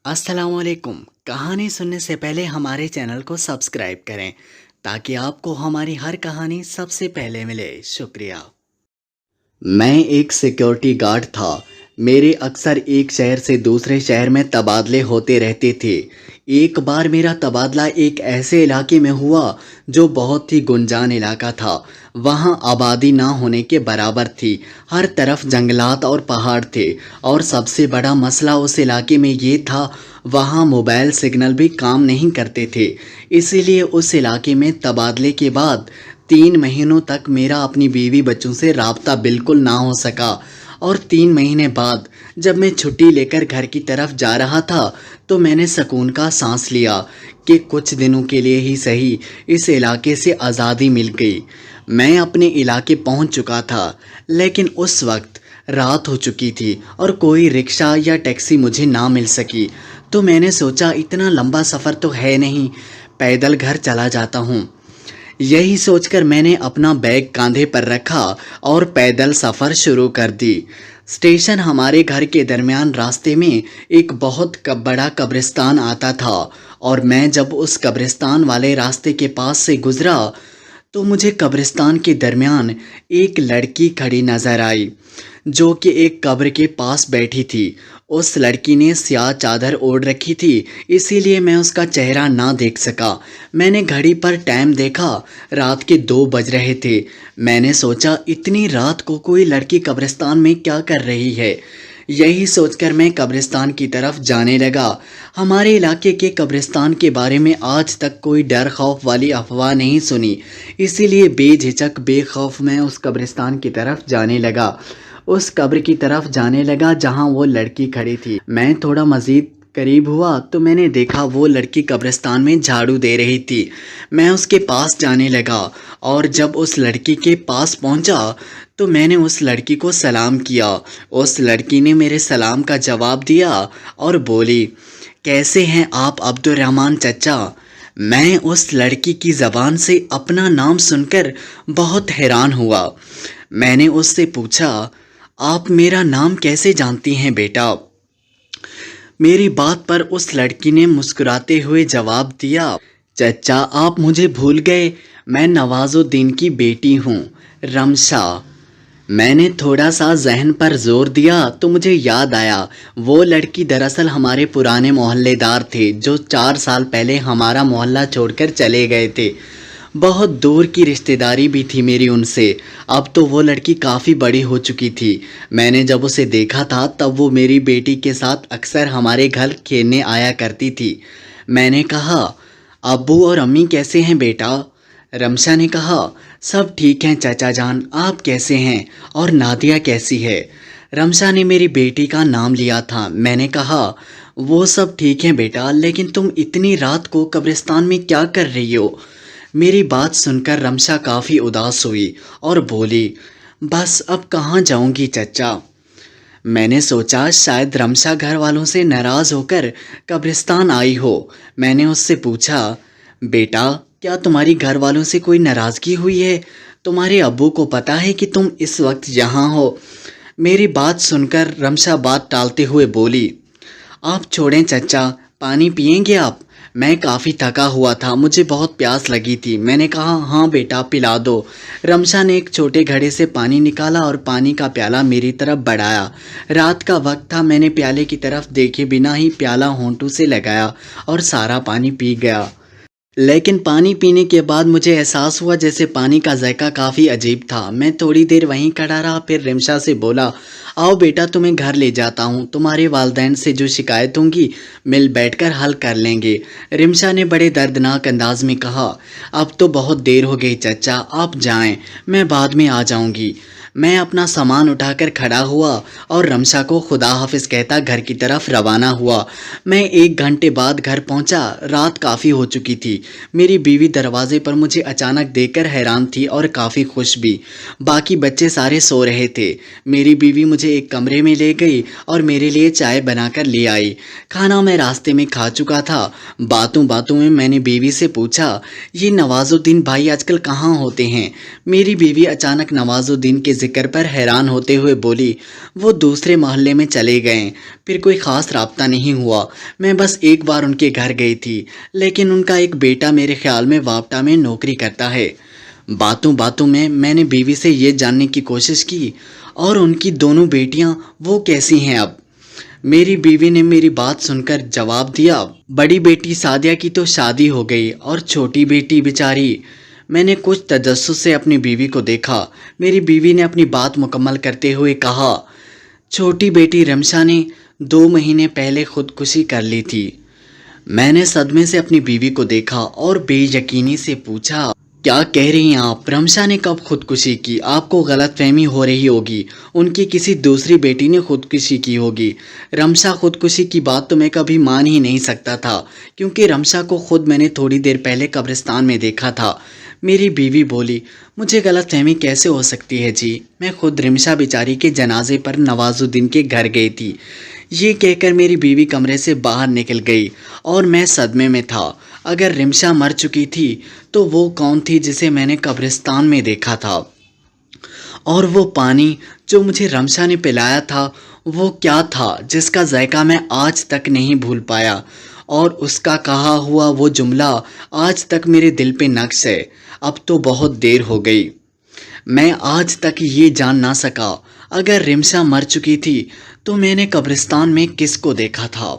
अस्सलाम वालेकुम। कहानी सुनने से पहले हमारे चैनल को सब्सक्राइब करें ताकि आपको हमारी हर कहानी सबसे पहले मिले। शुक्रिया। मैं एक सिक्योरिटी गार्ड था। मेरे अक्सर एक शहर से दूसरे शहर में तबादले होते रहते थे। एक बार मेरा तबादला एक ऐसे इलाके में हुआ जो बहुत ही गुंजान इलाका था। वहाँ आबादी ना होने के बराबर थी। हर तरफ जंगलात और पहाड़ थे और सबसे बड़ा मसला उस इलाके में ये था, वहाँ मोबाइल सिग्नल भी काम नहीं करते थे। इसीलिए उस इलाके में तबादले के बाद 3 महीनों तक मेरा अपनी बीवी बच्चों से राब्ता बिल्कुल ना हो सका। और 3 महीने बाद जब मैं छुट्टी लेकर घर की तरफ जा रहा था तो मैंने सुकून का सांस लिया कि कुछ दिनों के लिए ही सही इस इलाके से आज़ादी मिल गई। मैं अपने इलाके पहुंच चुका था, लेकिन उस वक्त रात हो चुकी थी और कोई रिक्शा या टैक्सी मुझे ना मिल सकी। तो मैंने सोचा इतना लंबा सफ़र तो है नहीं, पैदल घर चला जाता हूँ। यही सोचकर मैंने अपना बैग कांधे पर रखा और पैदल सफ़र शुरू कर दी। स्टेशन हमारे घर के दरमियान रास्ते में एक बहुत बड़ा कब्रिस्तान आता था और मैं जब उस कब्रिस्तान वाले रास्ते के पास से गुज़रा तो मुझे कब्रिस्तान के दरमियान एक लड़की खड़ी नज़र आई जो कि एक कब्र के पास बैठी थी। उस लड़की ने स्याह चादर ओढ़ रखी थी, इसीलिए मैं उसका चेहरा ना देख सका। मैंने घड़ी पर टाइम देखा, रात के 2 बज रहे थे। मैंने सोचा इतनी रात को कोई लड़की कब्रिस्तान में क्या कर रही है। यही सोचकर मैं कब्रिस्तान की तरफ जाने लगा। हमारे इलाके के कब्रिस्तान के बारे में आज तक कोई डर खौफ वाली अफवाह नहीं सुनी, इसीलिए बेझिझक बेखौफ मैं उस कब्रिस्तान की तरफ जाने लगा। उस कब्र की तरफ जाने लगा जहां वो लड़की खड़ी थी। मैं थोड़ा मज़ीद करीब हुआ तो मैंने देखा वो लड़की कब्रिस्तान में झाड़ू दे रही थी। मैं उसके पास जाने लगा और जब उस लड़की के पास पहुंचा तो मैंने उस लड़की को सलाम किया। उस लड़की ने मेरे सलाम का जवाब दिया और बोली, कैसे हैं आप अब्दुर्रहमान चचा। मैं उस लड़की की ज़बान से अपना नाम सुनकर बहुत हैरान हुआ। मैंने उससे पूछा, आप मेरा नाम कैसे जानती हैं बेटा। मेरी बात पर उस लड़की ने मुस्कुराते हुए जवाब दिया, चचा आप मुझे भूल गए, मैं नवाजुद्दीन की बेटी हूँ, रमशा। मैंने थोड़ा सा जहन पर जोर दिया तो मुझे याद आया वो लड़की दरअसल हमारे पुराने मोहल्लेदार थे जो 4 साल पहले हमारा मोहल्ला छोड़कर चले गए थे। बहुत दूर की रिश्तेदारी भी थी मेरी उनसे। अब तो वो लड़की काफ़ी बड़ी हो चुकी थी। मैंने जब उसे देखा था तब वो मेरी बेटी के साथ अक्सर हमारे घर खेलने आया करती थी। मैंने कहा, अब्बू और अम्मी कैसे हैं बेटा। रमशा ने कहा, सब ठीक हैं चाचा जान, आप कैसे हैं और नादिया कैसी है। रमशा ने मेरी बेटी का नाम लिया था। मैंने कहा, वो सब ठीक हैं बेटा, लेकिन तुम इतनी रात को कब्रिस्तान में क्या कर रही हो। मेरी बात सुनकर रमशा काफ़ी उदास हुई और बोली, बस अब कहाँ जाऊंगी चचा। मैंने सोचा शायद रमशा घर वालों से नाराज़ होकर कब्रिस्तान आई हो। मैंने उससे पूछा, बेटा क्या तुम्हारी घर वालों से कोई नाराज़गी हुई है। तुम्हारे अब्बू को पता है कि तुम इस वक्त यहाँ हो। मेरी बात सुनकर रमशा बात टालते हुए बोली, आप छोड़ें चचा, पानी पिएंगे आप। मैं काफ़ी थका हुआ था, मुझे बहुत प्यास लगी थी। मैंने कहा, हाँ बेटा पिला दो। रमशा ने एक छोटे घड़े से पानी निकाला और पानी का प्याला मेरी तरफ बढ़ाया। रात का वक्त था, मैंने प्याले की तरफ देखे बिना ही प्याला होंठों से लगाया और सारा पानी पी गया। लेकिन पानी पीने के बाद मुझे एहसास हुआ जैसे पानी का जायका काफ़ी अजीब था। मैं थोड़ी देर वहीं खड़ा रहा, फिर रिमशा से बोला, आओ बेटा तुम्हें घर ले जाता हूँ, तुम्हारे वालिदैन से जो शिकायत होंगी मिल बैठकर हल कर लेंगे। रिमशा ने बड़े दर्दनाक अंदाज में कहा, अब तो बहुत देर हो गई चचा, आप जाएं, मैं बाद में आ जाऊँगी। मैं अपना सामान उठाकर खड़ा हुआ और रमशा को खुदा हाफिज कहता घर की तरफ रवाना हुआ। मैं 1 घंटे बाद घर पहुंचा। रात काफ़ी हो चुकी थी। मेरी बीवी दरवाजे पर मुझे अचानक देखकर हैरान थी और काफ़ी खुश भी। बाकी बच्चे सारे सो रहे थे। मेरी बीवी मुझे एक कमरे में ले गई और मेरे लिए चाय बनाकर ले आई। खाना मैं रास्ते में खा चुका था। बातों बातों में मैंने बीवी से पूछा, ये नवाजुद्दीन भाई आजकल कहाँ होते हैं। میری بیوی اچانک نواز الدین کے ذکر پر حیران ہوتے ہوئے بولی، وہ دوسرے محلے میں چلے گئے، پھر کوئی خاص رابطہ نہیں ہوا، میں بس ایک بار ان کے گھر گئی تھی، لیکن ان کا ایک بیٹا میرے خیال میں واپٹا میں نوکری کرتا ہے۔ باتوں باتوں میں نے بیوی سے یہ جاننے کی کوشش کی، اور ان کی دونوں بیٹیاں وہ کیسی ہیں اب؟ میری بیوی نے میری بات سن کر جواب دیا، بڑی بیٹی سعدیہ کی تو شادی ہو گئی، اور چھوٹی بیٹی بیچاری۔ میں نے کچھ تجسس سے اپنی بیوی کو دیکھا۔ میری بیوی نے اپنی بات مکمل کرتے ہوئے کہا، چھوٹی بیٹی رمشا نے 2 مہینے پہلے خودکشی کر لی تھی۔ میں نے صدمے سے اپنی بیوی کو دیکھا اور بے یقینی سے پوچھا، کیا کہہ رہی ہیں آپ؟ رمشا نے کب خودکشی کی؟ آپ کو غلط فہمی ہو رہی ہوگی، ان کی کسی دوسری بیٹی نے خودکشی کی ہوگی۔ رمشا خودکشی کی بات تو میں کبھی مان ہی نہیں سکتا تھا، کیونکہ رمشا کو خود میں نے تھوڑی دیر پہلے قبرستان میں دیکھا تھا۔ میری بیوی بولی، مجھے غلط فہمی کیسے ہو سکتی ہے جی؟ میں خود رمشا بیچاری کے جنازے پر نواز الدین کے گھر گئی تھی۔ یہ کہہ کر میری بیوی کمرے سے باہر نکل گئی، اور میں صدمے میں تھا۔ اگر رمشا مر چکی تھی تو وہ کون تھی جسے میں نے قبرستان میں دیکھا تھا؟ اور وہ پانی جو مجھے رمشا نے پلایا تھا وہ کیا تھا جس کا ذائقہ میں آج تک نہیں بھول پایا؟ اور اس کا کہا ہوا وہ جملہ آج تک میرے دل پہ نقش ہے۔ اب تو بہت دیر ہو گئی، میں آج تک یہ جان نہ سکا، اگر رمشا مر چکی تھی تو میں نے قبرستان میں کس کو دیکھا تھا؟